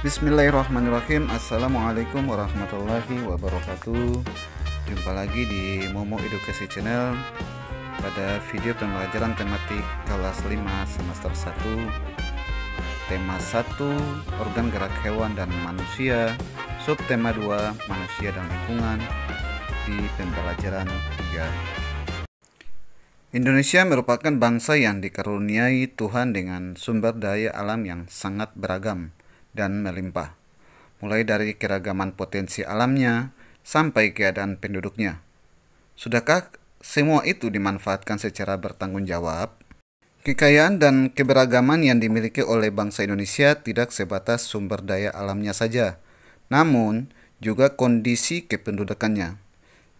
Bismillahirrahmanirrahim. Assalamualaikum warahmatullahi wabarakatuh. Jumpa lagi di Momo Edukasi Channel. Pada video pembelajaran tematik kelas 5 semester 1, tema 1 organ gerak hewan dan manusia, subtema 2 manusia dan lingkungan, di pembelajaran 3. Indonesia merupakan bangsa yang dikaruniai Tuhan dengan sumber daya alam yang sangat beragam dan melimpah, mulai dari keragaman potensi alamnya sampai keadaan penduduknya. Sudahkah semua itu dimanfaatkan secara bertanggung jawab? Kekayaan dan keberagaman yang dimiliki oleh bangsa Indonesia tidak sebatas sumber daya alamnya saja, namun juga kondisi kependudukannya.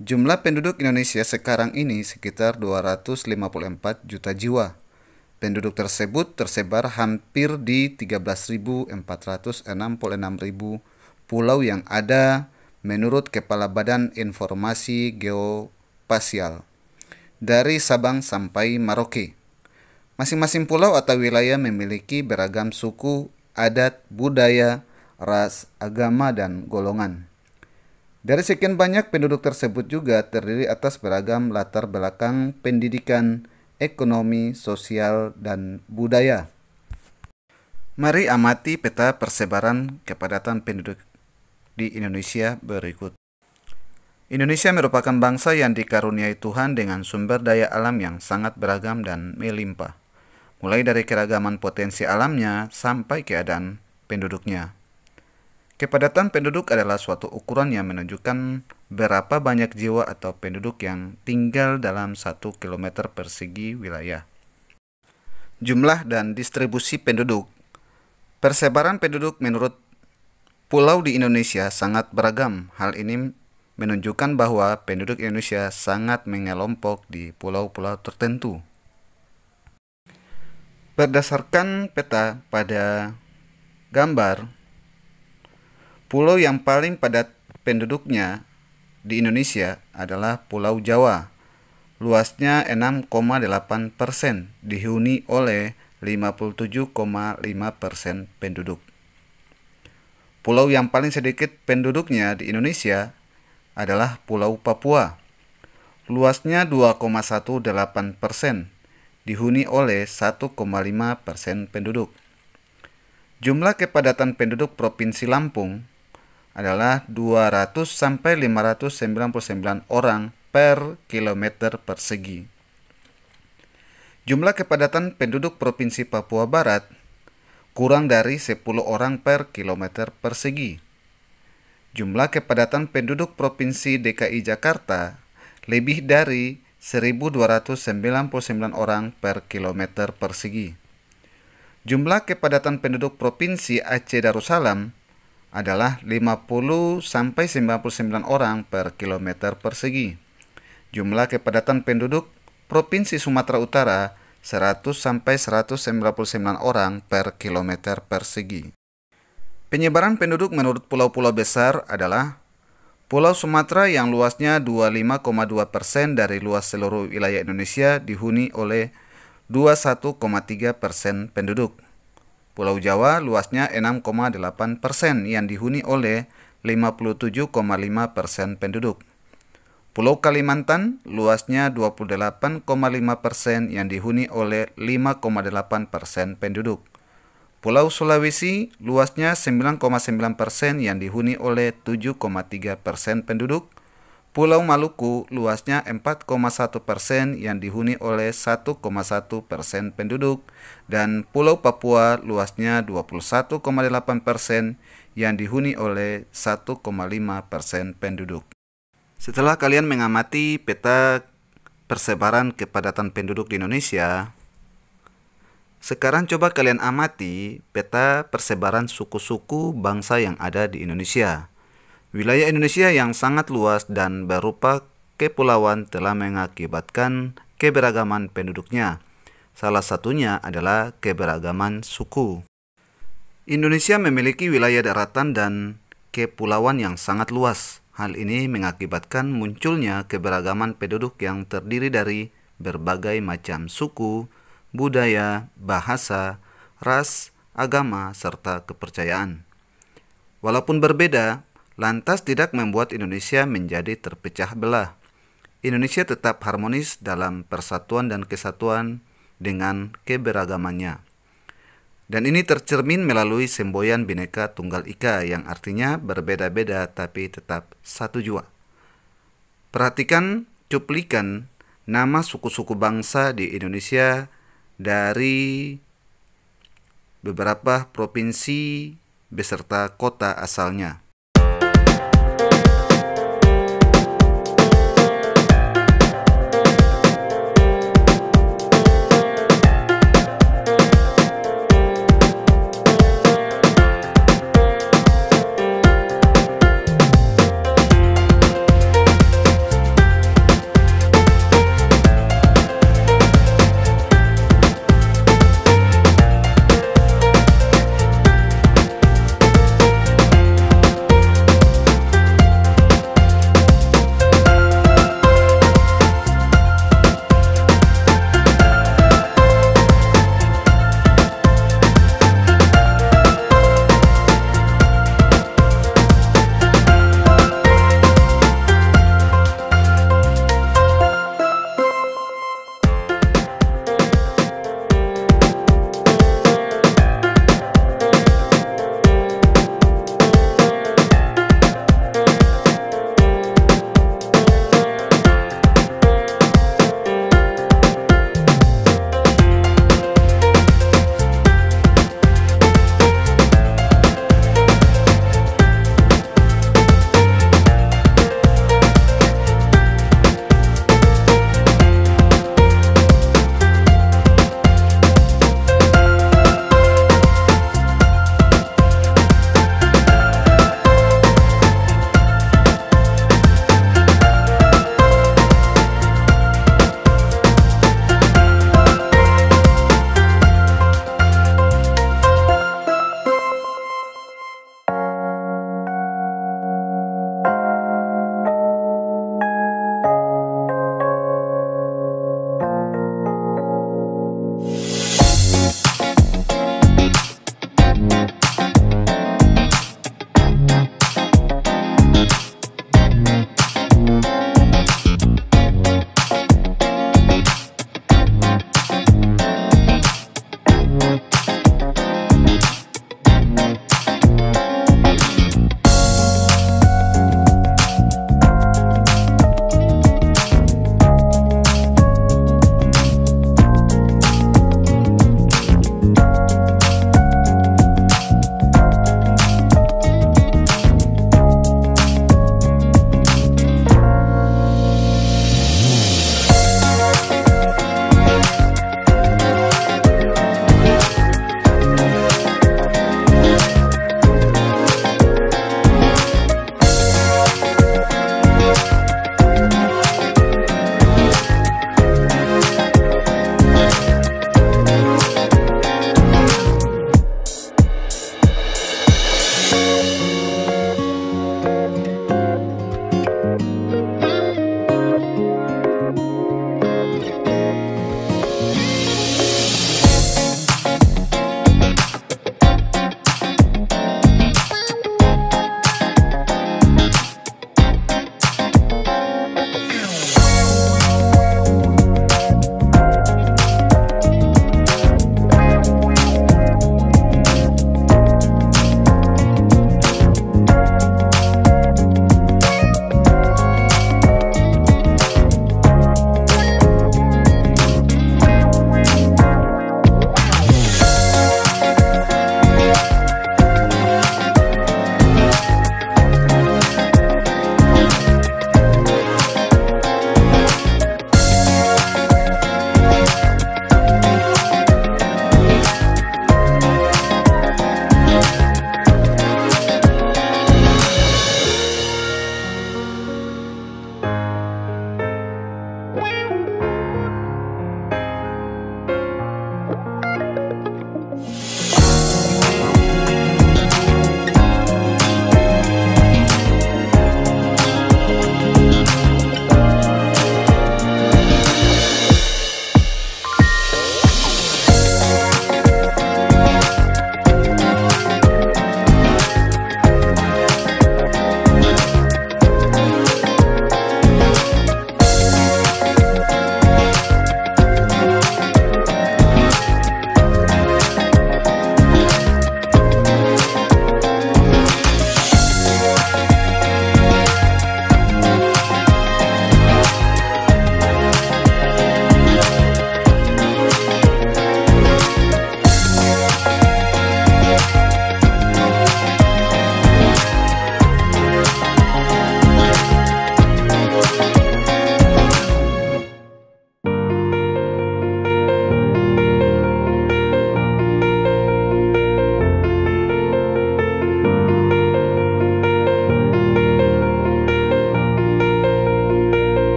Jumlah penduduk Indonesia sekarang ini sekitar 254 juta jiwa. Penduduk tersebut tersebar hampir di 13.466.000 pulau yang ada menurut Kepala Badan Informasi Geospasial, dari Sabang sampai Merauke. Masing-masing pulau atau wilayah memiliki beragam suku, adat, budaya, ras, agama, dan golongan. Dari sekian banyak penduduk tersebut juga terdiri atas beragam latar belakang pendidikan, ekonomi, sosial, dan budaya. Mari amati peta persebaran kepadatan penduduk di Indonesia berikut. Indonesia merupakan bangsa yang dikaruniai Tuhan dengan sumber daya alam yang sangat beragam dan melimpah, mulai dari keragaman potensi alamnya sampai keadaan penduduknya. Kepadatan penduduk adalah suatu ukuran yang menunjukkan berapa banyak jiwa atau penduduk yang tinggal dalam 1 km persegi wilayah. Jumlah dan distribusi penduduk. Persebaran penduduk menurut pulau di Indonesia sangat beragam. Hal ini menunjukkan bahwa penduduk Indonesia sangat mengelompok di pulau-pulau tertentu. Berdasarkan peta pada gambar, pulau yang paling padat penduduknya di Indonesia adalah Pulau Jawa. Luasnya 6,8%, dihuni oleh 57,5% penduduk. Pulau yang paling sedikit penduduknya di Indonesia adalah Pulau Papua. Luasnya 2,18%, dihuni oleh 1,5% penduduk. Jumlah kepadatan penduduk Provinsi Lampung adalah 200 sampai 599 orang per kilometer persegi. Jumlah kepadatan penduduk Provinsi Papua Barat kurang dari 10 orang per kilometer persegi. Jumlah kepadatan penduduk Provinsi DKI Jakarta lebih dari 1.299 orang per kilometer persegi. Jumlah kepadatan penduduk Provinsi Aceh Darussalam adalah 50 sampai 99 orang per kilometer persegi. Jumlah kepadatan penduduk Provinsi Sumatera Utara 100 sampai 199 orang per kilometer persegi. Penyebaran penduduk menurut pulau-pulau besar adalah Pulau Sumatera yang luasnya 25,2% dari luas seluruh wilayah Indonesia dihuni oleh 21,3% penduduk. Pulau Jawa luasnya 6,8% yang dihuni oleh 57,5% penduduk. Pulau Kalimantan luasnya 28,5% yang dihuni oleh 5,8% penduduk. Pulau Sulawesi luasnya 9,9% yang dihuni oleh 7,3% penduduk. Pulau Maluku luasnya 4,1% yang dihuni oleh 1,1% penduduk, dan Pulau Papua luasnya 21,8% yang dihuni oleh 1,5% penduduk. Setelah kalian mengamati peta persebaran kepadatan penduduk di Indonesia, sekarang coba kalian amati peta persebaran suku-suku bangsa yang ada di Indonesia. Wilayah Indonesia yang sangat luas dan berupa kepulauan telah mengakibatkan keberagaman penduduknya. Salah satunya adalah keberagaman suku. Indonesia memiliki wilayah daratan dan kepulauan yang sangat luas. Hal ini mengakibatkan munculnya keberagaman penduduk yang terdiri dari berbagai macam suku, budaya, bahasa, ras, agama, serta kepercayaan. Walaupun berbeda, lantas tidak membuat Indonesia menjadi terpecah belah. Indonesia tetap harmonis dalam persatuan dan kesatuan dengan keberagamannya. Dan ini tercermin melalui semboyan Bhinneka Tunggal Ika yang artinya berbeda-beda tapi tetap satu jua. Perhatikan cuplikan nama suku-suku bangsa di Indonesia dari beberapa provinsi beserta kota asalnya.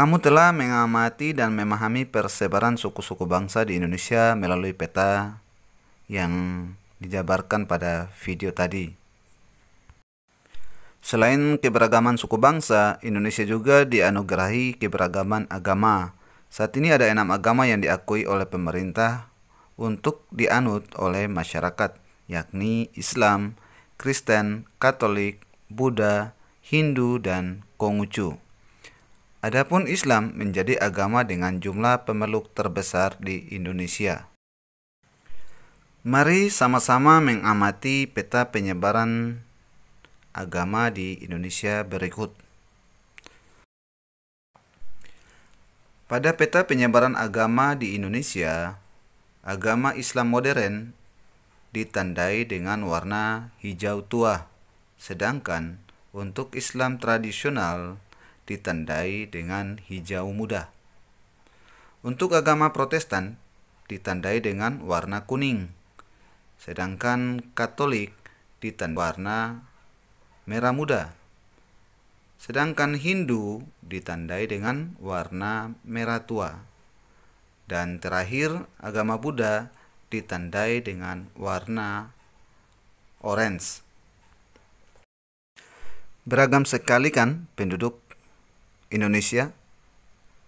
Kamu telah mengamati dan memahami persebaran suku-suku bangsa di Indonesia melalui peta yang dijabarkan pada video tadi. Selain keberagaman suku bangsa, Indonesia juga dianugerahi keberagaman agama. Saat ini ada 6 agama yang diakui oleh pemerintah untuk dianut oleh masyarakat, yakni Islam, Kristen, Katolik, Buddha, Hindu, dan Konghucu. Adapun Islam menjadi agama dengan jumlah pemeluk terbesar di Indonesia. Mari sama-sama mengamati peta penyebaran agama di Indonesia berikut. Pada peta penyebaran agama di Indonesia, agama Islam modern ditandai dengan warna hijau tua, sedangkan untuk Islam tradisional ditandai dengan hijau muda. Untuk agama Protestan ditandai dengan warna kuning, sedangkan Katolik ditandai warna merah muda. Sedangkan Hindu ditandai dengan warna merah tua. Dan terakhir, agama Buddha ditandai dengan warna orange. Beragam sekali kan penduduk Indonesia?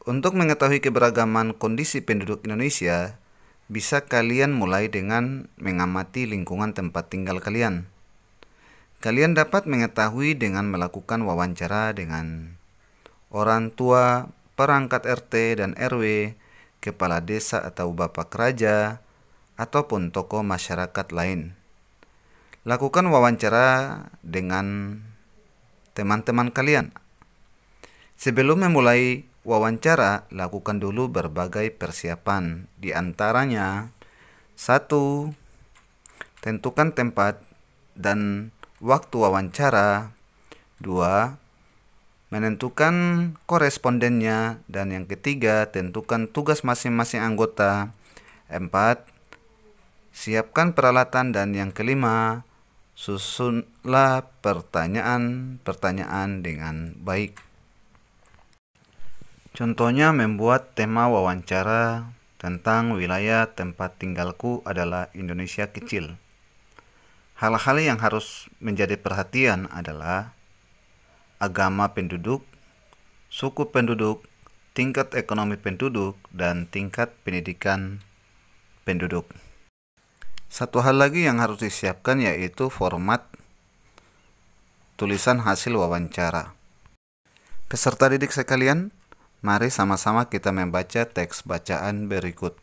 Untuk mengetahui keberagaman kondisi penduduk Indonesia, bisa kalian mulai dengan mengamati lingkungan tempat tinggal kalian. Kalian dapat mengetahui dengan melakukan wawancara dengan orang tua, perangkat RT dan RW, kepala desa atau bapak raja, ataupun tokoh masyarakat lain. Lakukan wawancara dengan teman-teman kalian. Sebelum memulai wawancara, lakukan dulu berbagai persiapan. Di antaranya, 1. Tentukan tempat dan waktu wawancara. 2. Menentukan korespondennya. Dan yang ketiga, tentukan tugas masing-masing anggota. 4. Siapkan peralatan. Dan yang kelima, susunlah pertanyaan-pertanyaan dengan baik. Contohnya membuat tema wawancara tentang wilayah tempat tinggalku adalah Indonesia kecil. Hal-hal yang harus menjadi perhatian adalah agama penduduk, suku penduduk, tingkat ekonomi penduduk, dan tingkat pendidikan penduduk. Satu hal lagi yang harus disiapkan yaitu format tulisan hasil wawancara. Peserta didik sekalian, mari sama-sama kita membaca teks bacaan berikut.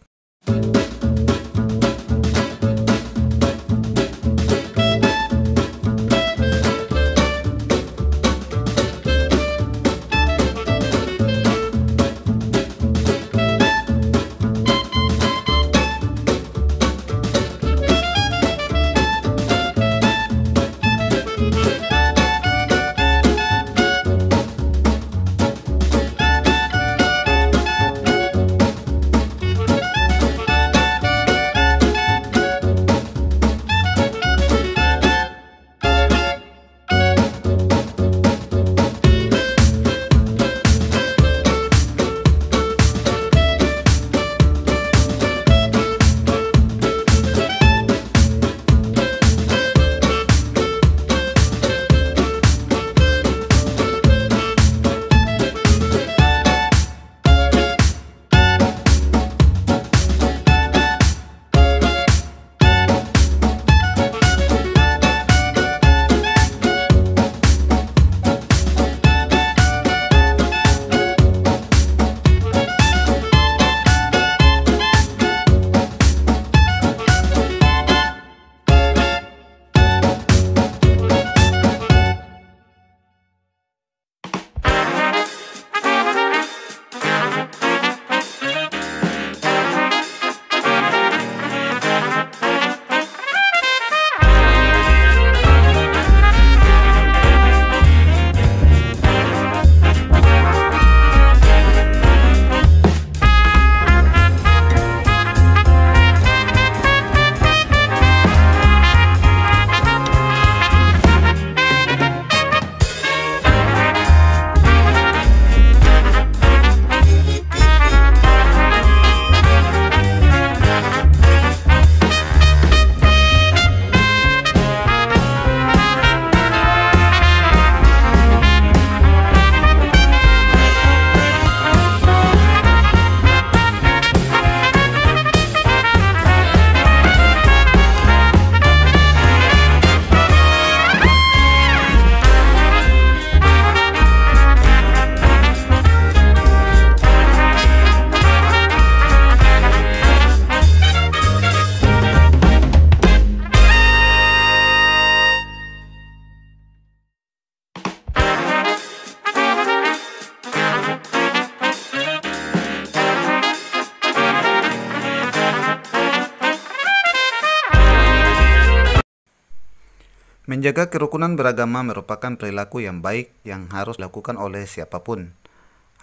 Menjaga kerukunan beragama merupakan perilaku yang baik yang harus dilakukan oleh siapapun.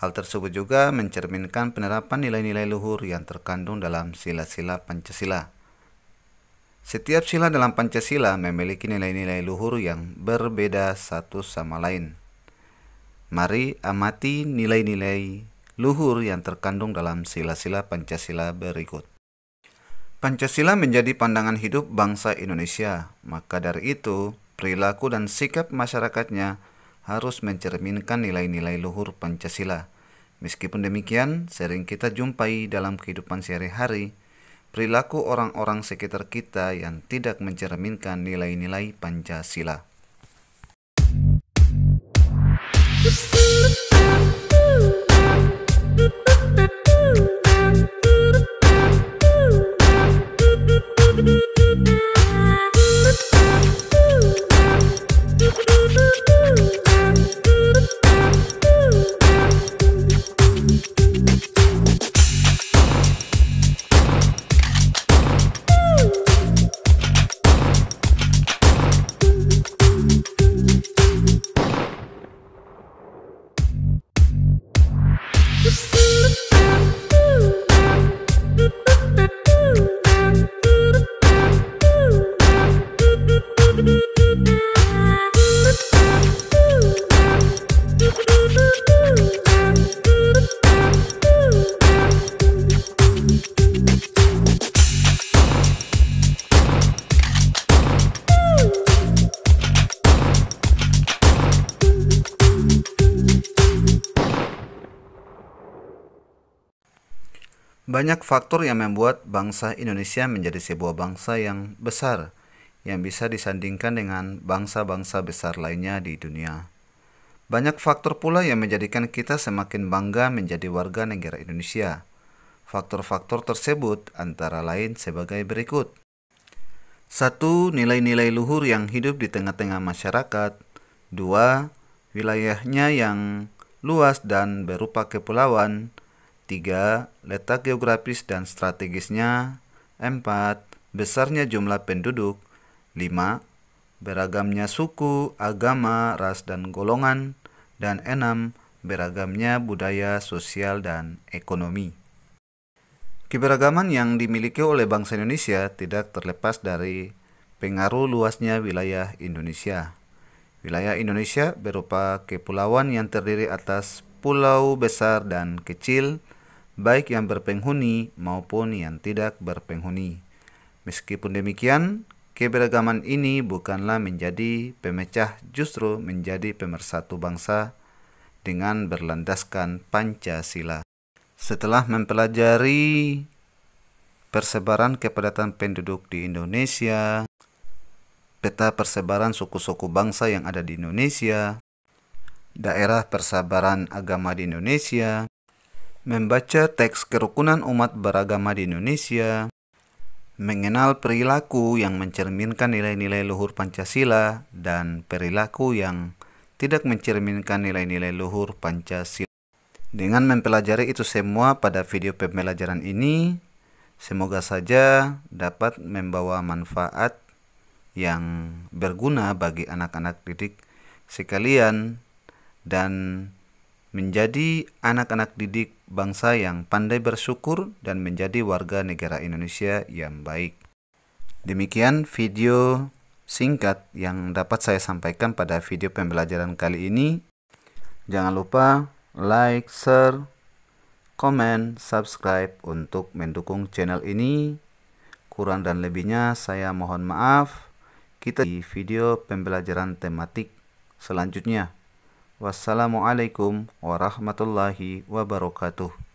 Hal tersebut juga mencerminkan penerapan nilai-nilai luhur yang terkandung dalam sila-sila Pancasila. Setiap sila dalam Pancasila memiliki nilai-nilai luhur yang berbeda satu sama lain. Mari amati nilai-nilai luhur yang terkandung dalam sila-sila Pancasila berikut. Pancasila menjadi pandangan hidup bangsa Indonesia, maka dari itu perilaku dan sikap masyarakatnya harus mencerminkan nilai-nilai luhur Pancasila. Meskipun demikian, sering kita jumpai dalam kehidupan sehari-hari perilaku orang-orang sekitar kita yang tidak mencerminkan nilai-nilai Pancasila. Banyak faktor yang membuat bangsa Indonesia menjadi sebuah bangsa yang besar, yang bisa disandingkan dengan bangsa-bangsa besar lainnya di dunia. Banyak faktor pula yang menjadikan kita semakin bangga menjadi warga negara Indonesia. Faktor-faktor tersebut antara lain sebagai berikut. 1. Nilai-nilai luhur yang hidup di tengah-tengah masyarakat. 2. Wilayahnya yang luas dan berupa kepulauan. 3. Letak geografis dan strategisnya. 4. Besarnya jumlah penduduk. 5. Beragamnya suku, agama, ras, dan golongan. Dan 6. Beragamnya budaya, sosial, dan ekonomi. Keberagaman yang dimiliki oleh bangsa Indonesia tidak terlepas dari pengaruh luasnya wilayah Indonesia. Wilayah Indonesia berupa kepulauan yang terdiri atas pulau besar dan kecil, baik yang berpenghuni maupun yang tidak berpenghuni. Meskipun demikian, keberagaman ini bukanlah menjadi pemecah, justru menjadi pemersatu bangsa dengan berlandaskan Pancasila. Setelah mempelajari persebaran kepadatan penduduk di Indonesia, peta persebaran suku-suku bangsa yang ada di Indonesia, daerah persebaran agama di Indonesia, membaca teks kerukunan umat beragama di Indonesia, mengenal perilaku yang mencerminkan nilai-nilai luhur Pancasila dan perilaku yang tidak mencerminkan nilai-nilai luhur Pancasila. Dengan mempelajari itu semua pada video pembelajaran ini, semoga saja dapat membawa manfaat yang berguna bagi anak-anak didik sekalian dan menjadi anak-anak didik bangsa yang pandai bersyukur dan menjadi warga negara Indonesia yang baik. Demikian video singkat yang dapat saya sampaikan pada video pembelajaran kali ini. Jangan lupa like, share, komen, subscribe untuk mendukung channel ini. Kurang dan lebihnya saya mohon maaf. Kita di video pembelajaran tematik selanjutnya. Wassalamualaikum warahmatullahi wabarakatuh.